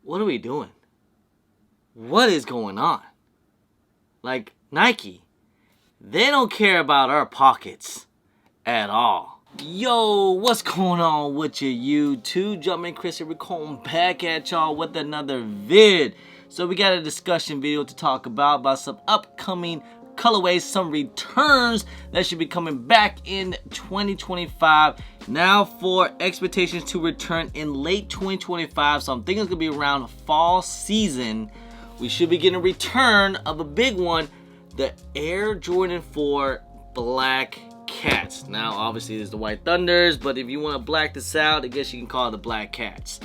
What are we doing? What is going on? Like, Nike, they don't care about our pockets at all. Yo, what's going on with your YouTube? Jumpman Chris here, recording back at y'all with another vid. So we got a discussion video to talk about some upcoming colorways, some returns that should be coming back in 2025. Now for expectations to return in late 2025, so I'm thinking it's gonna be around fall season. We should be getting a return of a big one, the Air Jordan 4 Black Cats. Now obviously there's the White Thunders, but if you want to black this out, I guess you can call it the Black Cats.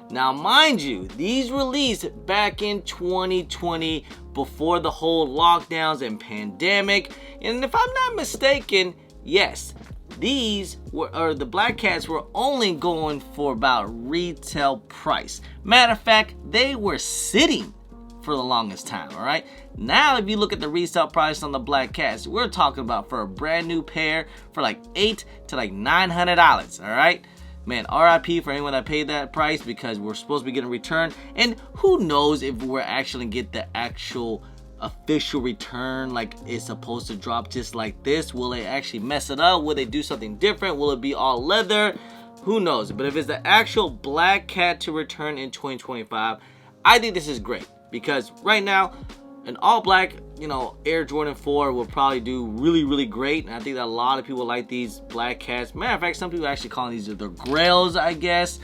Now mind you, these released back in 2020 before the whole lockdowns and pandemic, and if I'm not mistaken, yes, these were, or the Black Cats were only going for about retail price. Matter of fact, they were sitting for the longest time. All right, now if you look at the resale price on the Black Cats, we're talking about for a brand new pair for like $800 to like $900. All right, man, RIP for anyone that paid that price, because we're supposed to be getting a return, and who knows if we're actually gonna get the actual official return like it's supposed to drop just like this. Will they actually mess it up? Will they do something different? Will it be all leather? Who knows? But if it's the actual Black Cat to return in 2025, I think this is great, because right now an all black, Air Jordan 4 will probably do really great, and I think that a lot of people like these Black Cats. Matter of fact, some people are actually calling these their grails, I guess.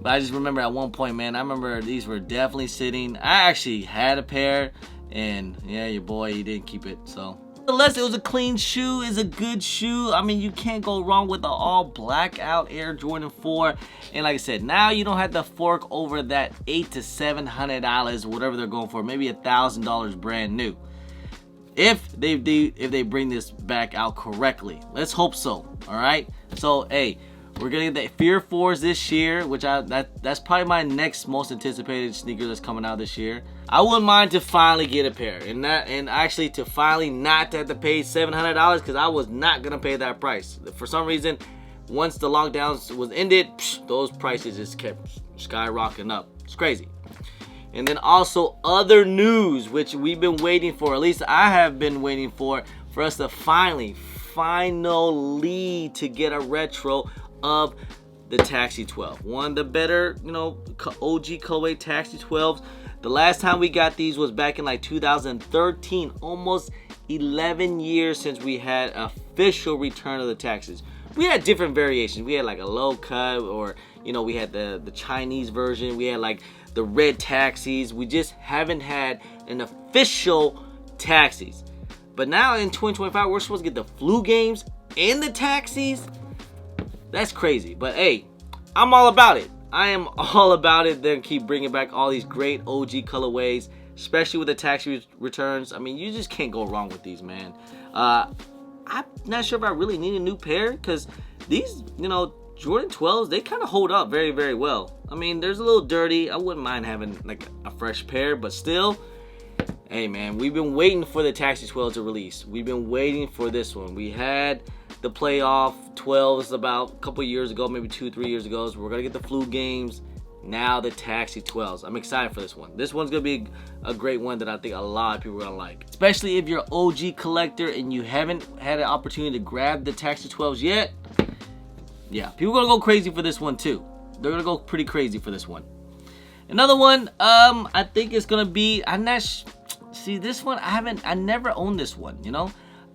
But I just remember at one point, man, I remember these were definitely sitting. I actually had a pair, and yeah, your boy, he didn't keep it. So unless it was a clean shoe, is a good shoe. I mean, you can't go wrong with the all blackout Air Jordan 4. And like I said, now you don't have to fork over that $800 to $700, whatever they're going for, maybe $1,000 brand new. If they bring this back out correctly, let's hope so. All right. So hey, we're gonna get the Fear 4s this year, which that's probably my next most anticipated sneaker that's coming out this year. I wouldn't mind to finally get a pair, and actually to finally not have to pay $700, because I was not gonna pay that price. For some reason, once the lockdowns was ended, those prices just kept skyrocketing up. It's crazy. And then also other news, which we've been waiting for, at least I have been waiting for us to finally to get a retro of the Taxi 12. One of the better, OG colorway Taxi 12s. The last time we got these was back in like 2013, almost 11 years since we had official return of the Taxis. We had different variations. We had like a low cut, or we had the Chinese version. We had like the red Taxis. We just haven't had an official Taxis. But now in 2025, we're supposed to get the flu games and the Taxis. That's crazy. But hey, I'm all about it. I am all about it. They're gonna keep bringing back all these great OG colorways, especially with the Taxi returns. I mean, you just can't go wrong with these, man. I'm not sure if I really need a new pair, because these, Jordan 12s, they kind of hold up very well. I mean, there's a little dirty. I wouldn't mind having like a fresh pair, but still, hey man, we've been waiting for the Taxi 12 to release. We've been waiting for this one. We had the playoff 12s about a couple years ago, maybe 2-3 years ago. So we're gonna get the flu games. Now the Taxi 12s. I'm excited for this one. This one's gonna be a great one that I think a lot of people are gonna like, especially if you're an OG collector and you haven't had an opportunity to grab the Taxi 12s yet. Yeah, people are gonna go crazy for this one too. They're gonna go pretty crazy for this one. Another one, I think it's gonna be, see this one, I never owned this one,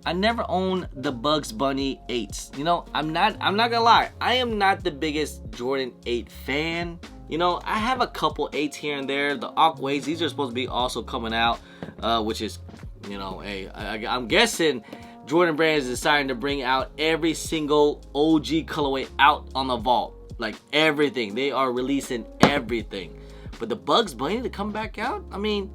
I never owned the Bugs Bunny 8s. I'm not gonna lie, I am not the biggest Jordan 8 fan. I have a couple 8s here and there. The Aquays, these are supposed to be also coming out, which is, hey, I'm guessing Jordan Brand is deciding to bring out every single OG colorway out on the vault. Like everything. They are releasing everything. But the Bugs Bunny to come back out, I mean,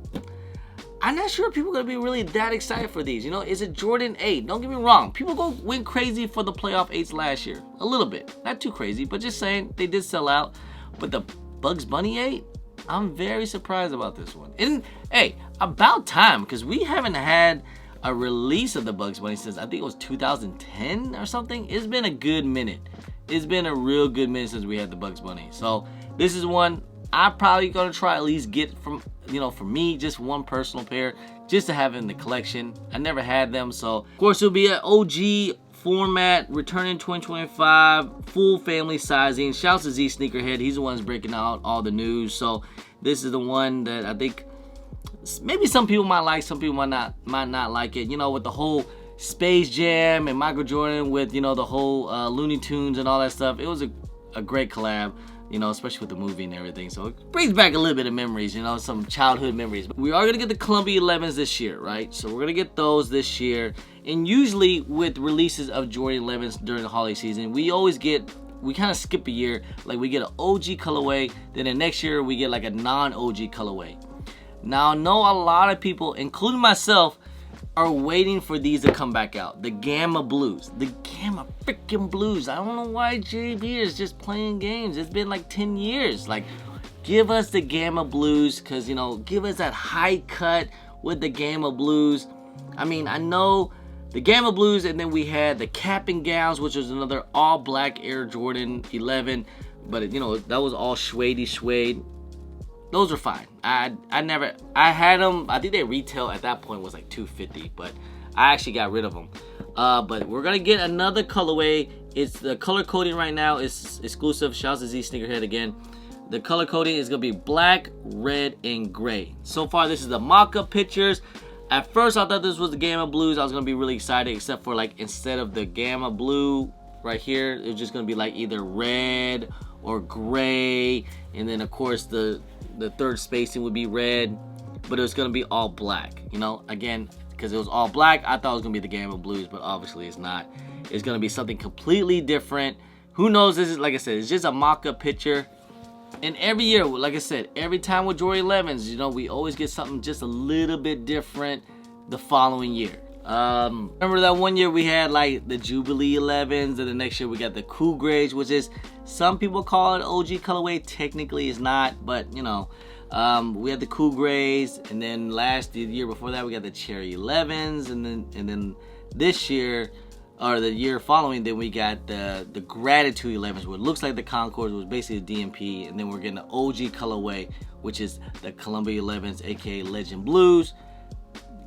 I'm not sure if people are going to be really that excited for these. Is it Jordan 8? Don't get me wrong. People went crazy for the playoff 8s last year. A little bit. Not too crazy, but just saying they did sell out. But the Bugs Bunny 8, I'm very surprised about this one. And hey, about time, because we haven't had a release of the Bugs Bunny since I think it was 2010 or something. It's been a good minute. It's been a real good minute since we had the Bugs Bunny. So this is one I'm probably gonna try at least get from, you know, for me, just one personal pair, just to have in the collection. I never had them, so of course it'll be an OG format, returning 2025, full family sizing. Shouts to Z Sneakerhead, he's the one who's breaking out all the news. So this is the one that I think maybe some people might like, some people might not like it. You know, with the whole Space Jam and Michael Jordan, with, you know, the whole Looney Tunes and all that stuff. It was a great collab, you know, especially with the movie and everything. So it brings back a little bit of memories, you know, some childhood memories. But we are gonna get the Columbia 11s this year, right? So we're gonna get those this year. And usually with releases of Jordan 11s during the holiday season, we kind of skip a year. Like we get an OG colorway, then the next year we get like a non-OG colorway. Now I know a lot of people, including myself, are waiting for these to come back out. The Gamma Blues. The Gamma freaking Blues. I don't know why JB is just playing games. It's been like 10 years. Like, give us the Gamma Blues, because, you know, give us that high cut with the Gamma Blues. I mean, I know the Gamma Blues, and then we had the Cap and Gowns, which was another all black Air Jordan 11. But, you know, that was all suede. Those are fine. I had them. I think they retail at that point was like $250, but I actually got rid of them. But we're gonna get another colorway. It's the color coding right now is exclusive. Shouts to Z Sneakerhead again. The color coding is gonna be black, red, and gray. So far, this is the mock-up pictures. At first, I thought this was the Gamma Blues. I was gonna be really excited, except for like instead of the Gamma Blue right here, it's just gonna be like either red or gray, and then of course the third spacing would be red, but it was gonna be all black. You know, again, because it was all black, I thought it was gonna be the Gamma Blues, but obviously it's not. It's gonna be something completely different. Who knows? This is, like I said, it's just a mock-up picture. And every year, like I said, every time with Jordan 11s, you know, we always get something just a little bit different the following year. Remember that one year we had like the Jubilee 11s, and the next year we got the Cool Grays, which is, some people call it OG colorway. Technically it's not, but you know, we had the Cool Grays, and then the year before that we got the Cherry 11s, and then this year, or the year following, then we got the Gratitude 11s, where it looks like the Concords was basically a DMP, and then we're getting the OG colorway, which is the Columbia 11s, aka Legend Blues.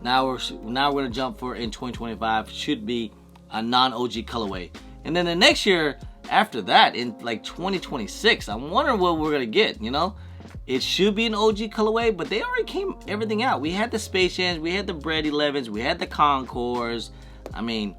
Now we're gonna jump for, in 2025, should be a non-OG colorway. And then the next year after that, in like 2026, I'm wondering what we're gonna get, you know? It should be an OG colorway, but they already came everything out. We had the Space Jams, we had the Bread 11s, we had the Concords. I mean,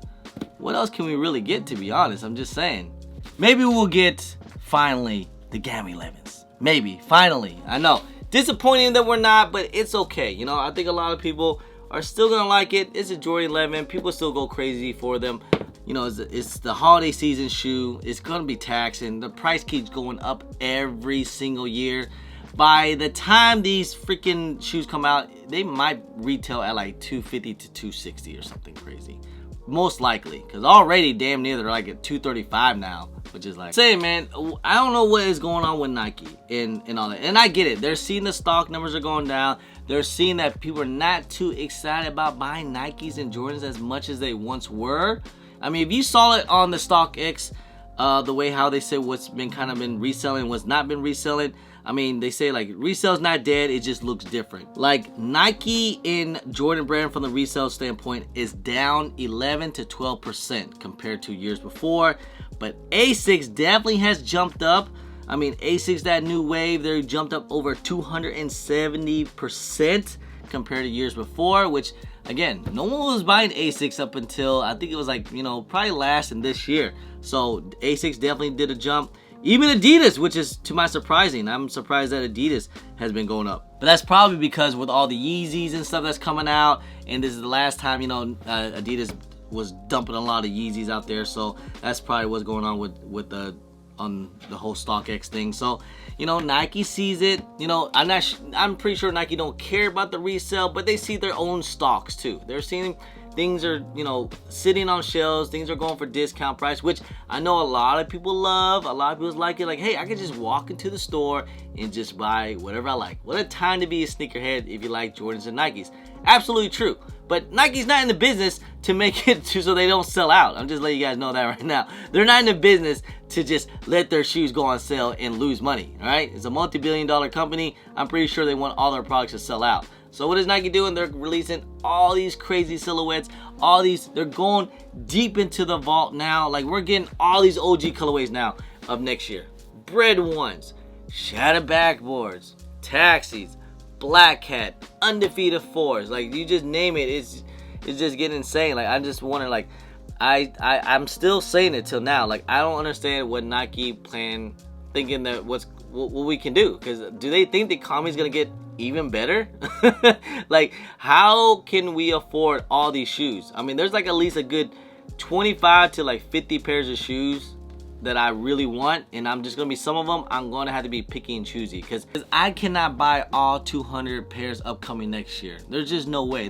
what else can we really get, to be honest? I'm just saying. Maybe we'll get, finally, the Gamma 11s. Maybe, finally. I know. Disappointing that we're not, but it's okay. You know, I think a lot of people are still gonna like it. It's a Jordan 11. People still go crazy for them. You know, it's the holiday season shoe. It's gonna be taxing. The price keeps going up every single year. By the time these freaking shoes come out, they might retail at like $250 to $260 or something crazy. Most likely, because already damn near they're like at $235 now, which is like, say, man, I don't know what is going on with Nike and all that. And I get it. They're seeing the stock numbers are going down. They're seeing that people are not too excited about buying Nikes and Jordans as much as they once were. I mean, if you saw it on the StockX, the way how they say what's been kind of been reselling, what's not been reselling. I mean, they say like resale's not dead, it just looks different. Like Nike in Jordan brand from the resale standpoint is down 11 to 12% compared to years before. But ASICS definitely has jumped up. I mean, ASICS, that new wave, they jumped up over 270% compared to years before, which again, no one was buying ASICS up until, I think it was like, you know, probably last in this year. So ASICS definitely did a jump. Even Adidas, which is to my surprising. I'm surprised that Adidas has been going up. But that's probably because with all the Yeezys and stuff that's coming out, and this is the last time, you know, Adidas was dumping a lot of Yeezys out there. So that's probably what's going on with the whole StockX thing. So, you know, Nike sees it. You know, I'm pretty sure Nike don't care about the resale, but they see their own stocks too. They're seeing things are, you know, sitting on shelves. Things are going for discount price, which I know a lot of people love. A lot of people like it. Like, hey, I can just walk into the store and just buy whatever I like. What a time to be a sneakerhead if you like Jordans and Nikes. Absolutely true. But Nike's not in the business to make it so they don't sell out. I'm just letting you guys know that right now. They're not in the business to just let their shoes go on sale and lose money, all right? It's a multi-billion-dollar company. I'm pretty sure they want all their products to sell out. So what is Nike doing? They're releasing all these crazy silhouettes, they're going deep into the vault now. Like, we're getting all these OG colorways now of next year. Bread ones, shattered backboards, taxis, black hat, undefeated fours. Like, you just name it, it's just getting insane. Like, I'm just wondering, like, I'm still saying it till now. Like, I don't understand what Nike thinking that what we can do. Because do they think the economy is gonna get even better? Like, how can we afford all these shoes? I mean, there's like at least a good 25 to like 50 pairs of shoes that I really want, and I'm just gonna be, some of them I'm gonna have to be picky and choosy, because I cannot buy all 200 pairs upcoming next year. There's just no way.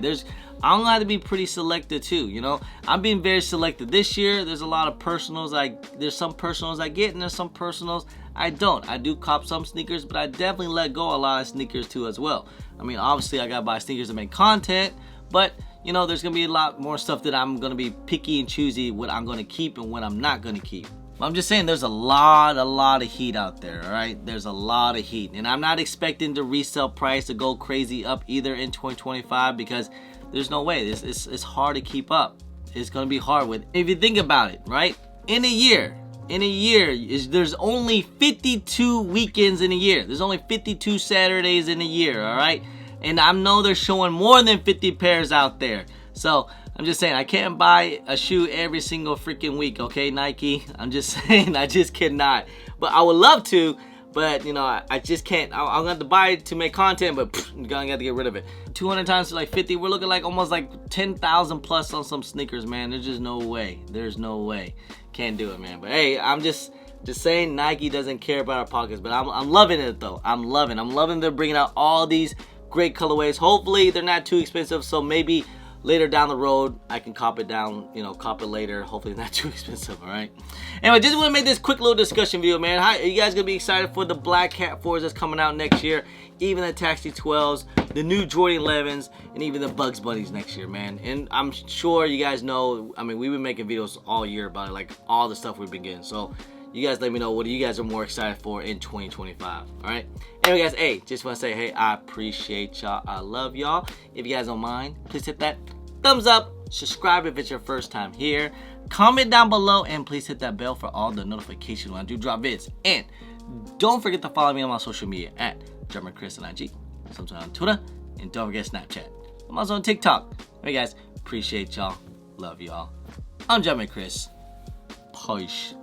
I'm gonna have to be pretty selective too, you know. I'm being very selective this year. There's a lot of personals, there's some personals I get and there's some personals I don't. I do cop some sneakers, but I definitely let go a lot of sneakers too as well. I mean, obviously I gotta buy sneakers to make content, but you know, there's gonna be a lot more stuff that I'm gonna be picky and choosy what I'm gonna keep and what I'm not gonna keep. I'm just saying, there's a lot of heat out there, all right? There's a lot of heat, and I'm not expecting the resale price to go crazy up either in 2025, because there's no way. It's hard to keep up. It's gonna be hard if you think about it, right? In a year, there's only 52 weekends in a year. There's only 52 Saturdays in a year, all right? And I know they're showing more than 50 pairs out there. So I'm just saying, I can't buy a shoe every single freaking week, okay, Nike? I'm just saying, I just cannot. But I would love to, but you know, I just can't. I'm gonna have to buy it to make content, but I'm gonna have to get rid of it. 200 times to like 50, we're looking like almost like 10,000 plus on some sneakers, man. There's just no way. There's no way. Can't do it, man. But hey, I'm just saying, Nike doesn't care about our pockets, but I'm loving it though. I'm loving they're bringing out all these great colorways. Hopefully they're not too expensive, so maybe later down the road I can cop it later. Hopefully not too expensive, all right? Anyway, just want to make this quick little discussion video, man. Are you guys gonna be excited for the Black Cat 4s that's coming out next year, even the Taxi 12s, the new Jordan 11s, and even the Bugs Bunnies next year, man? And I'm sure you guys know, I mean, we've been making videos all year about it, like all the stuff we've been getting. So you guys let me know what you guys are more excited for in 2025, all right? Anyway, guys, hey, just want to say, hey, I appreciate y'all. I love y'all. If you guys don't mind, please hit that thumbs up, subscribe if it's your first time here, comment down below, and please hit that bell for all the notifications when I do drop vids. And don't forget to follow me on my social media at Chris on IG, sometimes on Twitter, and don't forget Snapchat. I'm also on TikTok. Hey guys, appreciate y'all, love y'all. I'm Chris. Peace.